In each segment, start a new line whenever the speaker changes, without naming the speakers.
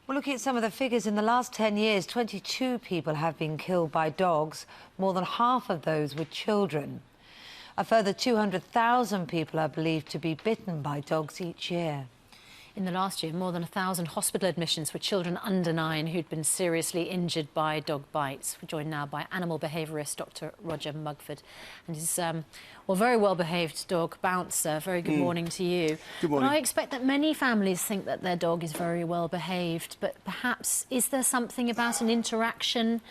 Well, looking at some of the figures, in the last 10 years, 22 people have been killed by dogs. More than half of those were children. A further 200,000 people are believed to be bitten by dogs each year.
In the last year, more than 1,000 hospital admissions for children under 9 who'd been seriously injured by dog bites. We're joined now by animal behaviourist Dr Roger Mugford and his very well-behaved dog, Bouncer. Very good morning to you.
Good morning.
But I expect that many families think that their dog is very well-behaved, but perhaps is there something about an interaction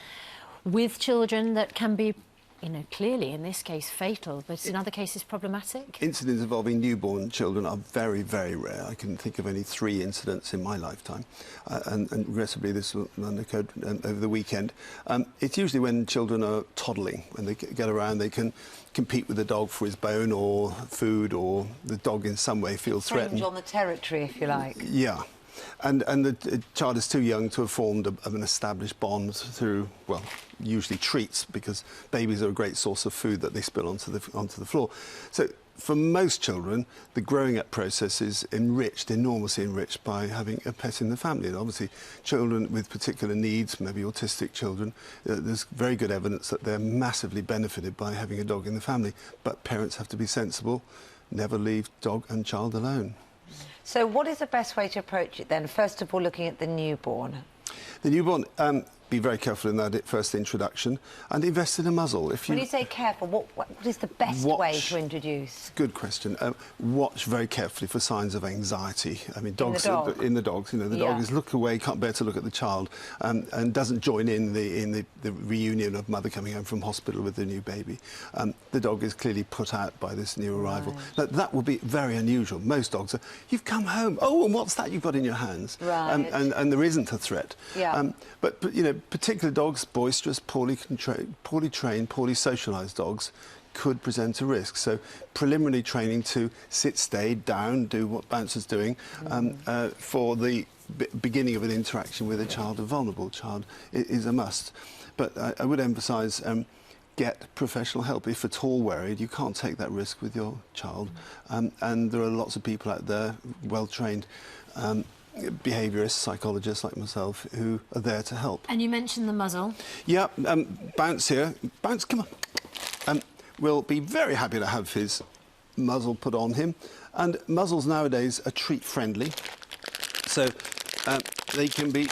with children that can be, you know, clearly in this case fatal, but in other cases problematic?
Incidents involving newborn children are very, very rare. I can think of only 3 incidents in my lifetime, and regrettably this one occurred over the weekend. It's usually when children are toddling. When they get around, they can compete with the dog for his bone or food, or the dog in some way feels threatened.
Infringe on the territory, if you like.
Yeah. And the child is too young to have formed an established bond through, well, usually treats, because babies are a great source of food that they spill onto the floor. So for most children, the growing up process is enormously enriched by having a pet in the family. And obviously, children with particular needs, maybe autistic children, there's very good evidence that they're massively benefited by having a dog in the family. But parents have to be sensible, never leave dog and child alone.
So what is the best way to approach it then? First of all, looking at the newborn.
The newborn, be very careful in that first introduction and invest in a muzzle.
When you say careful, what is the best way to introduce?
Good question. Watch very carefully for signs of anxiety. I mean, dogs
in
the dogs. You know, the dog is look away, can't bear to look at the child, and doesn't join in the reunion of mother coming home from hospital with the new baby. The dog is clearly put out by this new arrival.
Right.
Now, that will be very unusual. Most dogs are, you've come home. Oh, and what's that you've got in your hands?
Right.
And there isn't a threat.
Yeah.
But you know, particular dogs, boisterous, poorly trained, poorly socialised dogs, could present a risk. So preliminary training to sit, stay, down, do what Bouncer's doing for the beginning of an interaction with a child, a vulnerable child, is a must. But I would emphasise get professional help. If at all worried, you can't take that risk with your child. And there are lots of people out there, well-trained, behaviourists, psychologists like myself, who are there to help.
And you mentioned the muzzle.
Yeah, Bounce here. Bounce, come on. We'll be very happy to have his muzzle put on him. And muzzles nowadays are treat-friendly, so they can be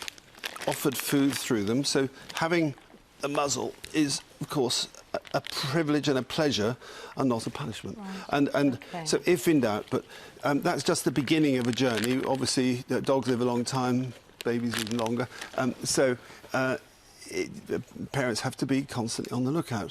offered food through them. So having a muzzle is, of course, a privilege and a pleasure, and not a punishment. Right. So if in doubt, but that's just the beginning of a journey. Obviously, dogs live a long time, babies even longer. Parents have to be constantly on the lookout.